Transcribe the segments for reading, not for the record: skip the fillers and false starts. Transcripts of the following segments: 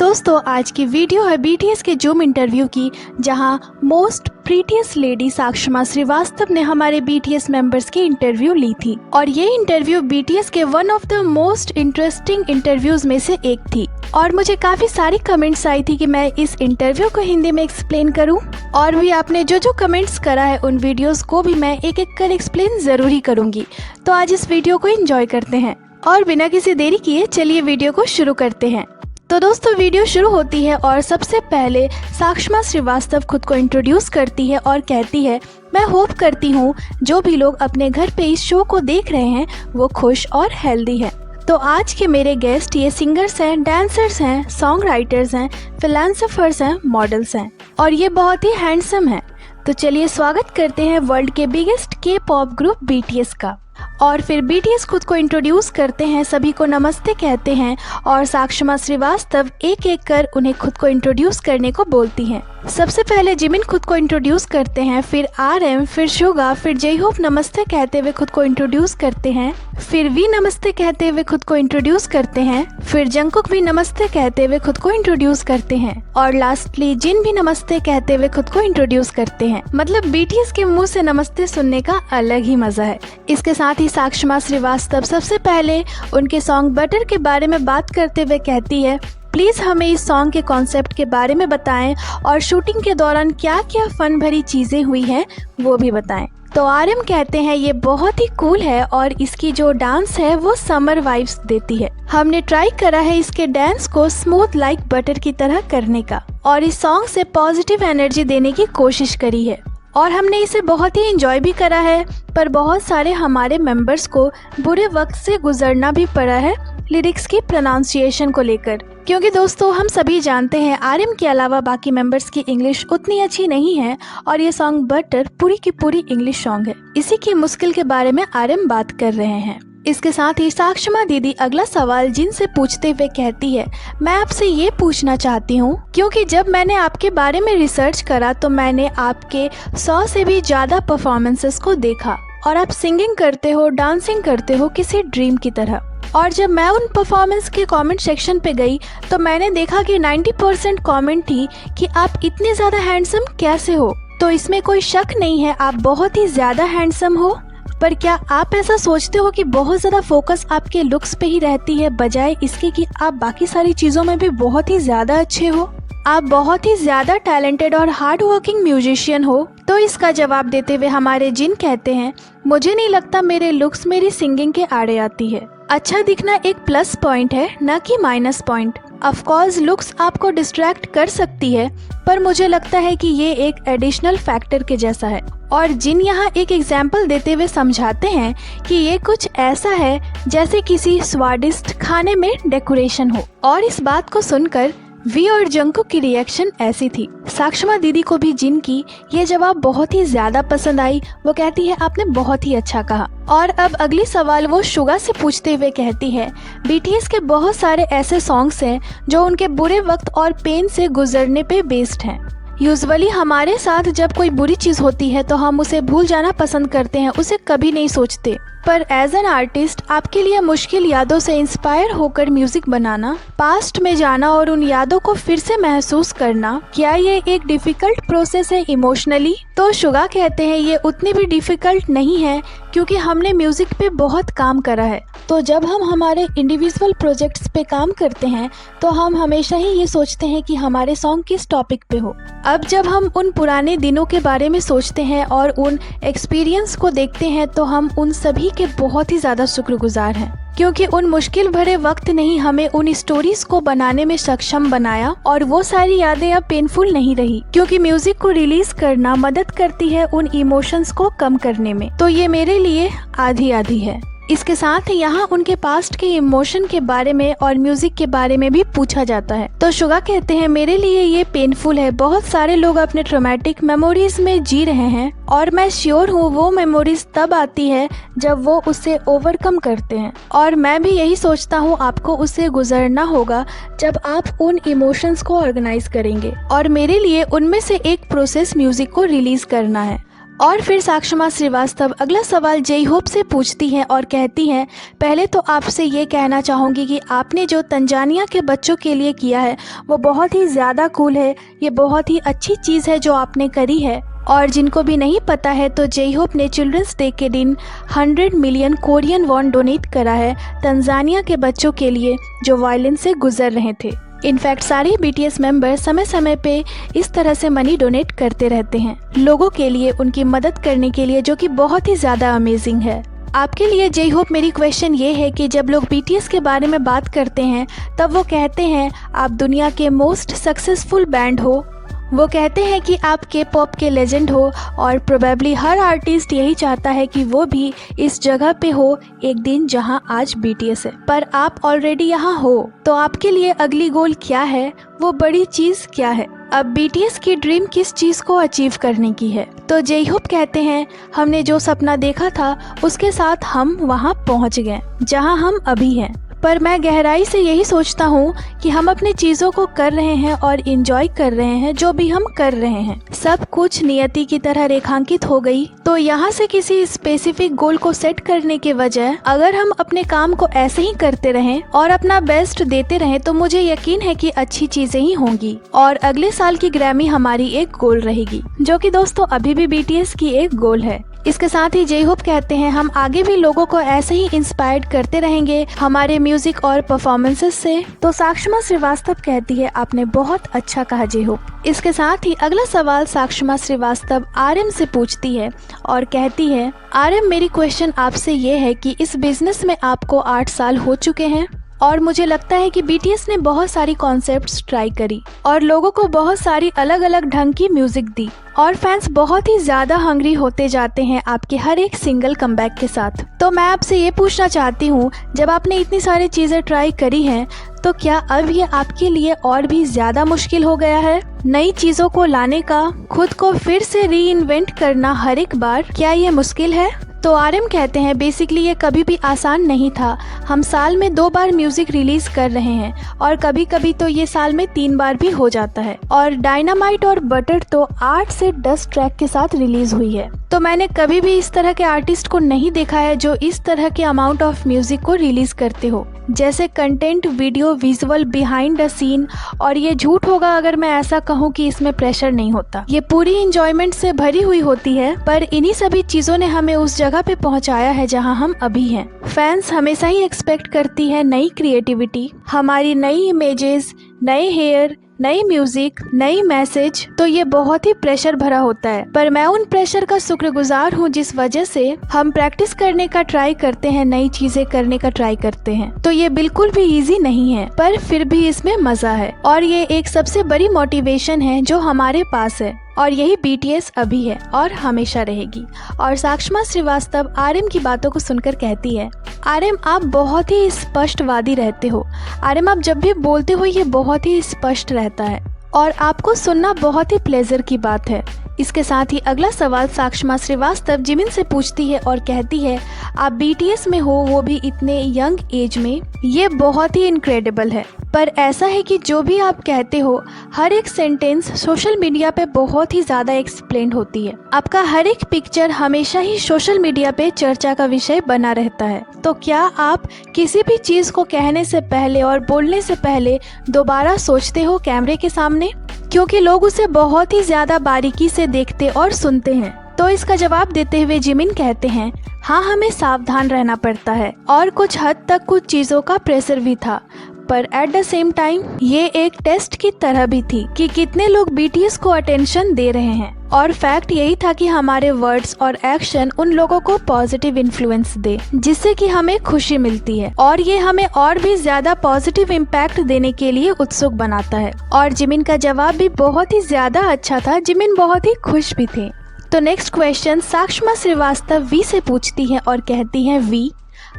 दोस्तों आज की वीडियो है बीटीएस के जूम इंटरव्यू की, जहां मोस्ट प्रीटियस लेडी साक्षमा श्रीवास्तव ने हमारे बीटीएस मेंबर्स की इंटरव्यू ली थी। और ये इंटरव्यू बीटीएस के one of the most interesting interviews में से एक थी। और मुझे काफी सारी कमेंट्स आई थी कि मैं इस इंटरव्यू को हिंदी में एक्सप्लेन करूं, और भी आपने जो जो कमेंट्स करा है उन वीडियोस को भी मैं एक एक कर एक्सप्लेन जरूरी करूंगी। तो आज इस वीडियो को एंजॉय करते हैं और बिना किसी देरी किए चलिए वीडियो को शुरू करते हैं। तो दोस्तों वीडियो शुरू होती है और सबसे पहले साक्षमा श्रीवास्तव खुद को इंट्रोड्यूस करती है और कहती है, मैं होप करती हूँ जो भी लोग अपने घर पे इस शो को देख रहे हैं वो खुश और हेल्दी है। तो आज के मेरे गेस्ट ये सिंगर्स हैं, डांसर्स हैं, सॉन्ग राइटर्स हैं, फिलॉसफर्स हैं, मॉडल्स हैं और ये बहुत ही हैंडसम हैं। तो चलिए स्वागत करते हैं वर्ल्ड के बिगेस्ट के पॉप ग्रुप बीटीएस का। और फिर बीटीएस खुद को इंट्रोड्यूस करते हैं, सभी को नमस्ते कहते हैं और साक्षमा श्रीवास्तव एक एक कर उन्हें खुद को इंट्रोड्यूस करने को बोलती हैं। सबसे पहले जिमिन खुद को इंट्रोड्यूस करते हैं, फिर आरएम, फिर शुगा, फिर जय होप नमस्ते कहते हुए खुद को इंट्रोड्यूस करते हैं, फिर वी नमस्ते कहते हुए खुद को इंट्रोड्यूस करते हैं, फिर जंगकुक भी नमस्ते कहते हुए खुद को इंट्रोड्यूस करते हैं और लास्टली जिन भी नमस्ते कहते हुए खुद को इंट्रोड्यूस करते हैं। मतलब बीटीएस के मुंह से नमस्ते सुनने का अलग ही मजा है। इसके साथ ही साक्षमा श्रीवास्तव सबसे पहले उनके सॉन्ग बटर के बारे में बात करते हुए कहती है, प्लीज हमें इस सॉन्ग के कॉन्सेप्ट के बारे में बताएं और शूटिंग के दौरान क्या क्या फन भरी चीजें हुई हैं वो भी बताएं। तो आरएम कहते हैं ये बहुत ही कूल है और इसकी जो डांस है वो समर वाइब्स देती है। हमने ट्राई करा है इसके डांस को स्मूथ लाइक बटर की तरह करने का और इस सॉन्ग से पॉजिटिव एनर्जी देने की कोशिश करी है और हमने इसे बहुत ही एंजॉय भी करा है। पर बहुत सारे हमारे मेंबर्स को बुरे वक्त से गुजरना भी पड़ा है लिरिक्स की प्रोनाउंसिएशन को लेकर, क्योंकि दोस्तों हम सभी जानते हैं आरएम के अलावा बाकी मेंबर्स की इंग्लिश उतनी अच्छी नहीं है और ये सॉन्ग बटर पूरी की पूरी इंग्लिश सॉन्ग है। इसी की मुश्किल के बारे में आरएम बात कर रहे हैं। इसके साथ ही साक्षमा दीदी अगला सवाल जिनसे पूछते हुए कहती है, मैं आपसे ये पूछना चाहती हूँ क्योंकि जब मैंने आपके बारे में रिसर्च करा तो मैंने आपके 100 से भी ज्यादा परफॉर्मेंसेस को देखा और आप सिंगिंग करते हो, डांसिंग करते हो किसी ड्रीम की तरह। और जब मैं उन परफॉर्मेंस के कमेंट सेक्शन पे गई तो मैंने देखा कि 90% कमेंट थी कि आप इतने ज्यादा हैंडसम कैसे हो। तो इसमें कोई शक नहीं है आप बहुत ही ज्यादा हैंडसम हो, पर क्या आप ऐसा सोचते हो कि बहुत ज्यादा फोकस आपके लुक्स पे ही रहती है बजाय इसके कि आप बाकी सारी चीजों में भी बहुत ही ज्यादा अच्छे हो? आप बहुत ही ज्यादा टैलेंटेड और हार्ड वर्किंग म्यूजिशियन हो? तो इसका जवाब देते हुए हमारे जिन कहते हैं, मुझे नहीं लगता मेरे लुक्स मेरी सिंगिंग के आड़े आती है। अच्छा दिखना एक प्लस पॉइंट है न कि minus point. Of course looks आपको डिस्ट्रैक्ट कर सकती है, पर मुझे लगता है कि ये एक एडिशनल फैक्टर के जैसा है। और जिन यहाँ एक एग्जाम्पल देते हुए समझाते हैं कि ये कुछ ऐसा है जैसे किसी स्वादिष्ट खाने में डेकोरेशन हो। और इस बात को सुनकर वी और जंगकुक की रिएक्शन ऐसी थी। साक्षमा दीदी को भी जिन की ये जवाब बहुत ही ज्यादा पसंद आई। वो कहती है आपने बहुत ही अच्छा कहा। और अब अगली सवाल वो शुगा से पूछते हुए कहती है, बीटीएस के बहुत सारे ऐसे सॉन्ग्स हैं जो उनके बुरे वक्त और पेन से गुजरने पे बेस्ड हैं। यूजुअली हमारे साथ जब कोई बुरी चीज होती है तो हम उसे भूल जाना पसंद करते हैं, उसे कभी नहीं सोचते। पर एज एन आर्टिस्ट आपके लिए मुश्किल यादों से इंस्पायर होकर म्यूजिक बनाना, पास्ट में जाना और उन यादों को फिर से महसूस करना, क्या ये एक डिफिकल्ट प्रोसेस है इमोशनली? तो शुगा कहते हैं ये उतनी भी डिफिकल्ट नहीं है क्योंकि हमने म्यूजिक पे बहुत काम करा है। तो जब हम हमारे इंडिविजुअल प्रोजेक्ट्स पे काम करते हैं तो हम हमेशा ही ये सोचते हैं कि हमारे सॉन्ग किस टॉपिक पे हो। अब जब हम उन पुराने दिनों के बारे में सोचते हैं और उन एक्सपीरियंस को देखते हैं तो हम उन सभी के बहुत ही ज्यादा शुक्रगुजार हैं, क्योंकि उन मुश्किल भरे वक्त ने ही हमें उन स्टोरीज को बनाने में सक्षम बनाया और वो सारी यादें अब पेनफुल नहीं रही, क्योंकि म्यूजिक को रिलीज करना मदद करती है उन इमोशंस को कम करने में। तो ये मेरे लिए आधी आधी है। इसके साथ ही यहाँ उनके पास्ट के इमोशन के बारे में और म्यूजिक के बारे में भी पूछा जाता है। तो शुगा कहते हैं मेरे लिए ये पेनफुल है। बहुत सारे लोग अपने ट्रॉमेटिक मेमोरीज में जी रहे हैं और मैं श्योर हूँ वो मेमोरीज तब आती है जब वो उसे ओवरकम करते हैं। और मैं भी यही सोचता हूँ आपको उससे गुजरना होगा जब आप उन इमोशंस को ऑर्गेनाइज करेंगे। और मेरे लिए उनमें से एक प्रोसेस म्यूजिक को रिलीज करना है। और फिर साक्षमा श्रीवास्तव अगला सवाल जय होप से पूछती हैं और कहती हैं, पहले तो आपसे ये कहना चाहूँगी कि आपने जो तंजानिया के बच्चों के लिए किया है वो बहुत ही ज़्यादा कूल है। ये बहुत ही अच्छी चीज़ है जो आपने करी है। और जिनको भी नहीं पता है तो जय होप ने चिल्ड्रंस डे के दिन 100 मिलियन कोरियन वॉन डोनेट करा है तंजानिया के बच्चों के लिए जो वायलेंस से गुजर रहे थे। इनफैक्ट सारे BTS मेंबर समय समय पे इस तरह से मनी डोनेट करते रहते हैं लोगों के लिए, उनकी मदद करने के लिए, जो कि बहुत ही ज़्यादा अमेजिंग है। आपके लिए जय होप मेरी क्वेश्चन ये है कि जब लोग BTS के बारे में बात करते हैं तब वो कहते हैं आप दुनिया के मोस्ट सक्सेसफुल बैंड हो, वो कहते हैं कि आप K-पॉप के लेजेंड हो और प्रोबेबली हर आर्टिस्ट यही चाहता है कि वो भी इस जगह पे हो एक दिन जहां आज BTS है, पर आप ऑलरेडी यहाँ हो। तो आपके लिए अगली गोल क्या है, वो बड़ी चीज़ क्या है? अब BTS की ड्रीम किस चीज़ को अचीव करने की है? तो जय होप कहते हैं हमने जो सपना देखा था उसके साथ हम वहाँ पहुँच गए जहाँ हम अभी हैं। पर मैं गहराई से यही सोचता हूँ कि हम अपनी चीज़ों को कर रहे हैं और इंजॉय कर रहे हैं जो भी हम कर रहे हैं। सब कुछ नियति की तरह रेखांकित हो गई। तो यहाँ से किसी स्पेसिफिक गोल को सेट करने के बजाय अगर हम अपने काम को ऐसे ही करते रहें और अपना बेस्ट देते रहें तो मुझे यकीन है कि अच्छी चीजें ही होंगी और अगले साल की ग्रैमी हमारी एक गोल रहेगी, जो कि दोस्तों अभी भी BTS की एक गोल है। इसके साथ ही जय होप कहते हैं हम आगे भी लोगों को ऐसे ही इंस्पायर्ड करते रहेंगे हमारे म्यूजिक और परफॉर्मेंसेस से। तो साक्षमा श्रीवास्तव कहती है आपने बहुत अच्छा कहा जय होप। इसके साथ ही अगला सवाल साक्षमा श्रीवास्तव RM से पूछती है और कहती है RM मेरी क्वेश्चन आपसे ये है कि इस बिजनेस में आपको 8 साल हो चुके हैं और मुझे लगता है कि BTS ने बहुत सारी कॉन्सेप्ट्स ट्राई करी और लोगों को बहुत सारी अलग अलग ढंग की म्यूजिक दी और फैंस बहुत ही ज्यादा हंग्री होते जाते हैं आपके हर एक सिंगल कमबैक के साथ। तो मैं आपसे ये पूछना चाहती हूँ जब आपने इतनी सारी चीजें ट्राई करी हैं तो क्या अब ये आपके लिए और भी ज्यादा मुश्किल हो गया है नई चीजों को लाने का, खुद को फिर से रीइन्वेंट करना हर एक बार, क्या ये मुश्किल है? तो RM कहते हैं बेसिकली ये कभी भी आसान नहीं था। हम साल में 2 बार म्यूजिक रिलीज कर रहे हैं और कभी कभी तो ये साल में 3 बार भी हो जाता है और डायनामाइट और बटर तो 8 से 10 ट्रैक के साथ रिलीज हुई है। तो मैंने कभी भी इस तरह के आर्टिस्ट को नहीं देखा है जो इस तरह के अमाउंट ऑफ म्यूजिक को रिलीज करते हो, जैसे content, video, visual, behind the scene. और ये झूठ होगा अगर मैं ऐसा कहूँ कि इसमें प्रेशर नहीं होता। ये पूरी इंजॉयमेंट से भरी हुई होती है, पर इन्हीं सभी चीजों ने हमें उस जगह पे पहुंचाया है जहां हम अभी हैं। फैंस हमेशा ही एक्सपेक्ट करती है नई क्रिएटिविटी, हमारी नई इमेजेस, नए हेयर, नई म्यूजिक, नई मैसेज। तो ये बहुत ही प्रेशर भरा होता है, पर मैं उन प्रेशर का शुक्रगुजार हूँ जिस वजह से हम प्रैक्टिस करने का ट्राई करते हैं, नई चीजें करने का ट्राई करते हैं। तो ये बिल्कुल भी इजी नहीं है, पर फिर भी इसमें मजा है और ये एक सबसे बड़ी मोटिवेशन है जो हमारे पास है और यही BTS अभी है और हमेशा रहेगी। और साक्षमा श्रीवास्तव RM की बातों को सुनकर कहती है RM आप बहुत ही स्पष्टवादी रहते हो। RM आप जब भी बोलते हो ये बहुत ही स्पष्ट रहता है और आपको सुनना बहुत ही प्लेजर की बात है। इसके साथ ही अगला सवाल साक्षमा श्रीवास्तव जिमिन से पूछती है और कहती है आप BTS में हो, वो भी इतने यंग एज में, ये बहुत ही इनक्रेडिबल है। पर ऐसा है कि जो भी आप कहते हो हर एक सेंटेंस सोशल मीडिया पे बहुत ही ज्यादा एक्सप्लेन होती है। आपका हर एक पिक्चर हमेशा ही सोशल मीडिया पे चर्चा का विषय बना रहता है। तो क्या आप किसी भी चीज को कहने से पहले और बोलने से पहले दोबारा सोचते हो कैमरे के सामने, क्योंकि लोग उसे बहुत ही ज्यादा बारीकी से देखते और सुनते हैं? तो इसका जवाब देते हुए जिमिन कहते हैं हाँ, हमें सावधान रहना पड़ता है और कुछ हद तक कुछ चीजों का प्रेशर भी था, पर एट द सेम टाइम ये एक टेस्ट की तरह भी थी कि कितने लोग BTS को अटेंशन दे रहे हैं। और फैक्ट यही था कि हमारे वर्ड्स और एक्शन उन लोगों को पॉजिटिव इन्फ्लुएंस दे, जिससे कि हमें खुशी मिलती है और ये हमें और भी ज्यादा पॉजिटिव इम्पैक्ट देने के लिए उत्सुक बनाता है। और जिमिन का जवाब भी बहुत ही ज्यादा अच्छा था, जिमिन बहुत ही खुश भी थे। तो नेक्स्ट क्वेश्चन साक्षमा श्रीवास्तव V से पूछती है और कहती है V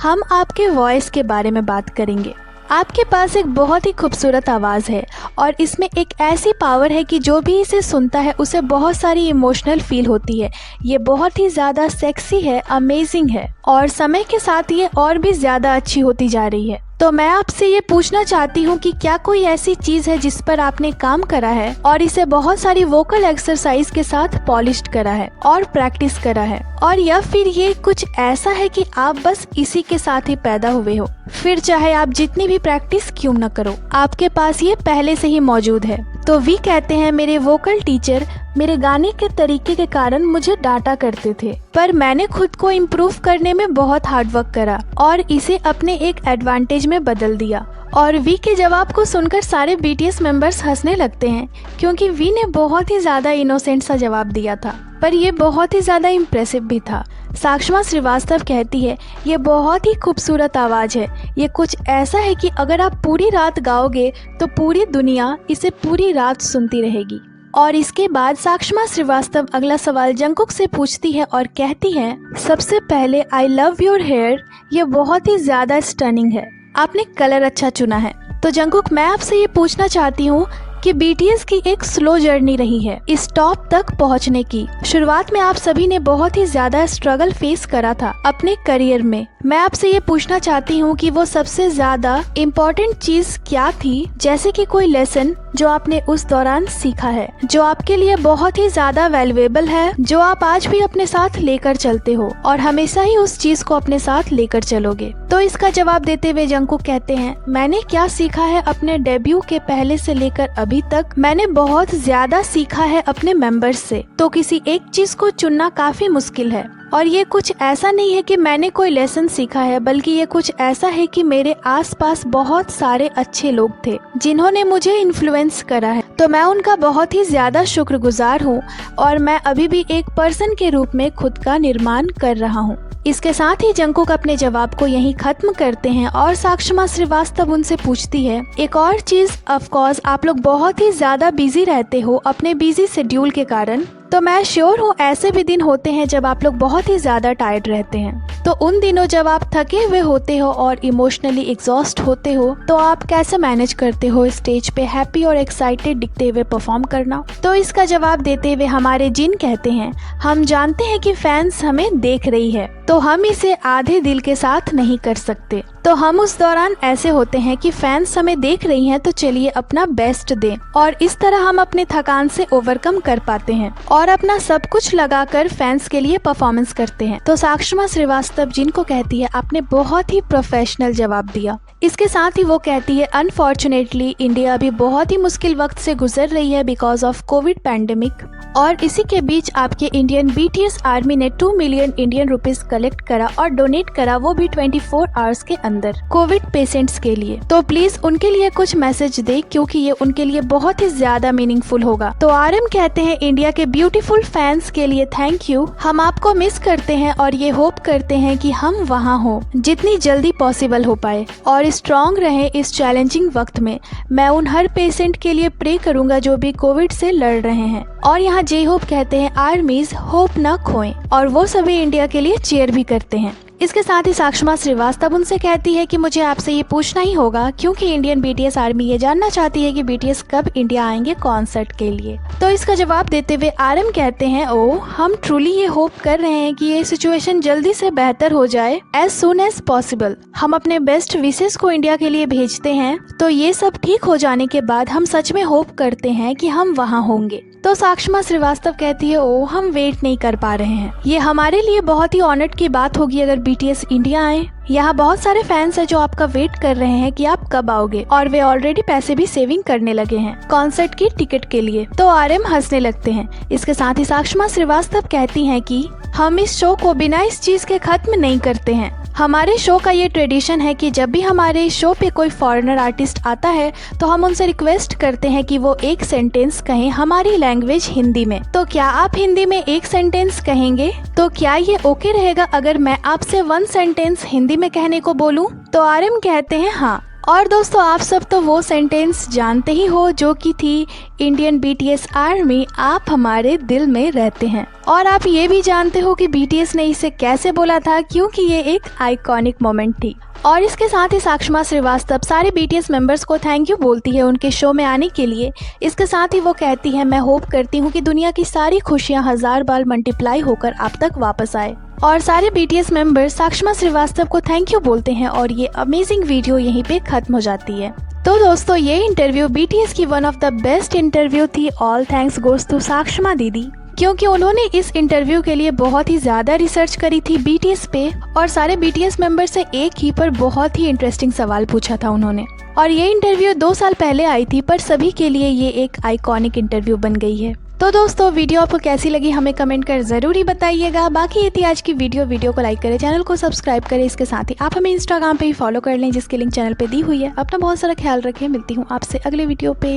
हम आपके वॉइस के बारे में बात करेंगे। आपके पास एक बहुत ही खूबसूरत आवाज़ है और इसमें एक ऐसी पावर है कि जो भी इसे सुनता है उसे बहुत सारी इमोशनल फील होती है। ये बहुत ही ज़्यादा सेक्सी है, अमेजिंग है और समय के साथ ये और भी ज़्यादा अच्छी होती जा रही है। तो मैं आपसे ये पूछना चाहती हूँ कि क्या कोई ऐसी चीज है जिस पर आपने काम करा है और इसे बहुत सारी वोकल एक्सरसाइज के साथ पॉलिश्ड करा है और प्रैक्टिस करा है, और या फिर ये कुछ ऐसा है कि आप बस इसी के साथ ही पैदा हुए हो, फिर चाहे आप जितनी भी प्रैक्टिस क्यों न करो आपके पास ये पहले से ही मौजूद है। तो वी कहते हैं मेरे वोकल टीचर मेरे गाने के तरीके के कारण मुझे डांटा करते थे, पर मैंने खुद को इम्प्रूव करने में बहुत हार्ड वर्क करा और इसे अपने एक एडवांटेज में बदल दिया। और वी के जवाब को सुनकर सारे बीटीएस मेंबर्स हंसने लगते हैं, क्योंकि वी ने बहुत ही ज्यादा इनोसेंट सा जवाब दिया था, पर ये बहुत ही ज्यादा इम्प्रेसिव भी था। साक्षमा श्रीवास्तव कहती है, ये बहुत ही खूबसूरत आवाज है, ये कुछ ऐसा है कि अगर आप पूरी रात गाओगे तो पूरी दुनिया इसे पूरी रात सुनती रहेगी। और इसके बाद साक्षमा श्रीवास्तव अगला सवाल जंगकुक से पूछती है और कहती है, सबसे पहले आई लव योर हेयर, ये बहुत ही ज्यादा स्टनिंग है, आपने कलर अच्छा चुना है। तो जंगकुक, मैं आपसे ये पूछना चाहती हूँ कि बीटीएस की एक स्लो जर्नी रही है इस टॉप तक पहुंचने की। शुरुआत में आप सभी ने बहुत ही ज्यादा स्ट्रगल फेस करा था अपने करियर में। मैं आपसे ये पूछना चाहती हूँ कि वो सबसे ज्यादा इम्पोर्टेंट चीज क्या थी, जैसे कि कोई लेसन जो आपने उस दौरान सीखा है, जो आपके लिए बहुत ही ज्यादा वैल्यूएबल है, जो आप आज भी अपने साथ लेकर चलते हो और हमेशा ही उस चीज को अपने साथ लेकर चलोगे। तो इसका जवाब देते हुए जंगकुक कहते हैं, मैंने क्या सीखा है अपने डेब्यू के पहले से लेकर अभी तक, मैंने बहुत ज्यादा सीखा है अपने मेंबर्स से। तो किसी एक चीज को चुनना काफी मुश्किल है, और ये कुछ ऐसा नहीं है कि मैंने कोई लेसन सीखा है, बल्कि ये कुछ ऐसा है कि मेरे आसपास बहुत सारे अच्छे लोग थे जिन्होंने मुझे इन्फ्लुएंस करा है। तो मैं उनका बहुत ही ज्यादा शुक्रगुजार हूँ और मैं अभी भी एक पर्सन के रूप में खुद का निर्माण कर रहा हूँ। इसके साथ ही जंगकुक अपने जवाब को यहीं खत्म करते हैं और साक्षमा श्रीवास्तव उनसे पूछती है, एक और चीज, ऑफ कोर्स आप लोग बहुत ही ज्यादा बिजी रहते हो अपने बिजी शेड्यूल के कारण, तो मैं श्योर हूँ ऐसे भी दिन होते हैं जब आप लोग बहुत ही ज्यादा टायर्ड रहते हैं। तो उन दिनों जब आप थके हुए होते हो और इमोशनली एग्जॉस्ट होते हो, तो आप कैसे मैनेज करते हो स्टेज पे हैप्पी और एक्साइटेड दिखते हुए परफॉर्म करना? तो इसका जवाब देते हुए हमारे जिन कहते हैं, हम जानते हैं कि फैंस हमें देख रही है, तो हम इसे आधे दिल के साथ नहीं कर सकते। तो हम उस दौरान ऐसे होते हैं कि फैंस हमें देख रही हैं, तो चलिए अपना बेस्ट दें, और इस तरह हम अपने थकान से ओवरकम कर पाते हैं और अपना सब कुछ लगाकर फैंस के लिए परफॉर्मेंस करते हैं। तो साक्षमा श्रीवास्तव जिनको कहती है, आपने बहुत ही प्रोफेशनल जवाब दिया। इसके साथ ही वो कहती है, अनफॉर्चुनेटली इंडिया अभी बहुत ही मुश्किल वक्त से गुजर रही है बिकॉज ऑफ कोविड पैंडेमिक, और इसी के बीच आपके इंडियन बीटीएस आर्मी ने 2 मिलियन इंडियन रुपीस कलेक्ट करा और डोनेट करा, वो भी 24 आवर्स के अंदर कोविड पेशेंट्स के लिए। तो प्लीज उनके लिए कुछ मैसेज दे, क्योंकि ये उनके लिए बहुत ही ज्यादा मीनिंगफुल होगा। तो आरएम कहते हैं, इंडिया के ब्यूटीफुल फैंस के लिए थैंक यू, हम आपको मिस करते हैं और ये होप करते हैं कि हम वहाँ हो जितनी जल्दी पॉसिबल हो पाए और स्ट्रॉन्ग रहे इस चैलेंजिंग वक्त में। मैं उन हर पेशेंट के लिए प्रे करूंगा जो भी कोविड से लड़ रहे हैं। और यहाँ जे होप कहते हैं, आर्मीज होप न खोएं, और वो सभी इंडिया के लिए चीयर भी करते हैं। इसके साथ ही साक्षमा श्रीवास्तव उनसे कहती है कि मुझे आपसे ये पूछना ही होगा, क्योंकि इंडियन बीटीएस आर्मी ये जानना चाहती है कि बीटीएस कब इंडिया आएंगे कॉन्सर्ट के लिए। तो इसका जवाब देते हुए आरएम कहते हैं, ओ हम ट्रूली ये होप कर रहे हैं कि ये सिचुएशन जल्दी से बेहतर हो जाए एज सुन एज पॉसिबल। हम अपने बेस्ट विशेष को इंडिया के लिए भेजते हैं। तो ये सब ठीक हो जाने के बाद हम सच में होप करते हैं कि हम वहाँ होंगे। तो साक्षमा श्रीवास्तव कहती है, ओ हम वेट नहीं कर पा रहे हैं, ये हमारे लिए बहुत ही ऑनर्ड की बात होगी अगर बीटीएस इंडिया आए। यहाँ बहुत सारे फैंस हैं जो आपका वेट कर रहे हैं कि आप कब आओगे, और वे ऑलरेडी पैसे भी सेविंग करने लगे हैं कॉन्सर्ट की टिकट के लिए। तो आरएम हंसने लगते हैं। इसके साथ ही साक्षमा श्रीवास्तव कहती हैं कि हम इस शो को बिना इस चीज के खत्म नहीं करते हैं। हमारे शो का ये ट्रेडिशन है कि जब भी हमारे शो पे कोई फॉरेनर आर्टिस्ट आता है तो हम उनसे रिक्वेस्ट करते हैं कि वो एक सेंटेंस कहें हमारी लैंग्वेज हिंदी में। तो क्या आप हिंदी में एक सेंटेंस कहेंगे? तो क्या ये ओके रहेगा अगर मैं आपसे 1 सेंटेंस हिंदी में कहने को बोलूं? तो आरएम कहते हैं हाँ। और दोस्तों, आप सब तो वो सेंटेंस जानते ही हो जो कि थी, इंडियन बीटीएस आर्मी आप हमारे दिल में रहते हैं। और आप ये भी जानते हो कि बीटीएस ने इसे कैसे बोला था, क्योंकि ये एक आइकॉनिक मोमेंट थी। और इसके साथ ही साक्षमा श्रीवास्तव सारे बीटीएस मेंबर्स को थैंक यू बोलती है उनके शो में आने के लिए। इसके साथ ही वो कहती है, मैं होप करती हूँ कि दुनिया की सारी खुशियाँ 1000 बार मल्टीप्लाई होकर आप तक वापस आए। और सारे BTS मेंबर साक्षमा श्रीवास्तव को थैंक यू बोलते हैं और ये अमेजिंग वीडियो यहीं पे खत्म हो जाती है। तो दोस्तों ये इंटरव्यू BTS की one of the best interview थी। ऑल थैंक्स गोस टू साक्षमा दीदी, क्योंकि उन्होंने इस इंटरव्यू के लिए बहुत ही ज़्यादा रिसर्च करी थी BTS पे और सारे BTS मेंबर से एक ही पर बहुत ही इंटरेस्टिंग सवाल पूछा था उन्होंने। और ये इंटरव्यू 2 साल पहले आई थी, पर सभी के लिए ये एक आइकॉनिक इंटरव्यू बन गई है। तो दोस्तों वीडियो आपको कैसी लगी हमें कमेंट कर ज़रूर ही बताइएगा। बाकी ये थी आज की वीडियो को लाइक करें, चैनल को सब्सक्राइब करें। इसके साथ ही आप हमें इंस्टाग्राम पे ही फॉलो कर लें, जिसकी लिंक चैनल पे दी हुई है। अपना बहुत सारा ख्याल रखें, मिलती हूँ आपसे अगले वीडियो पे।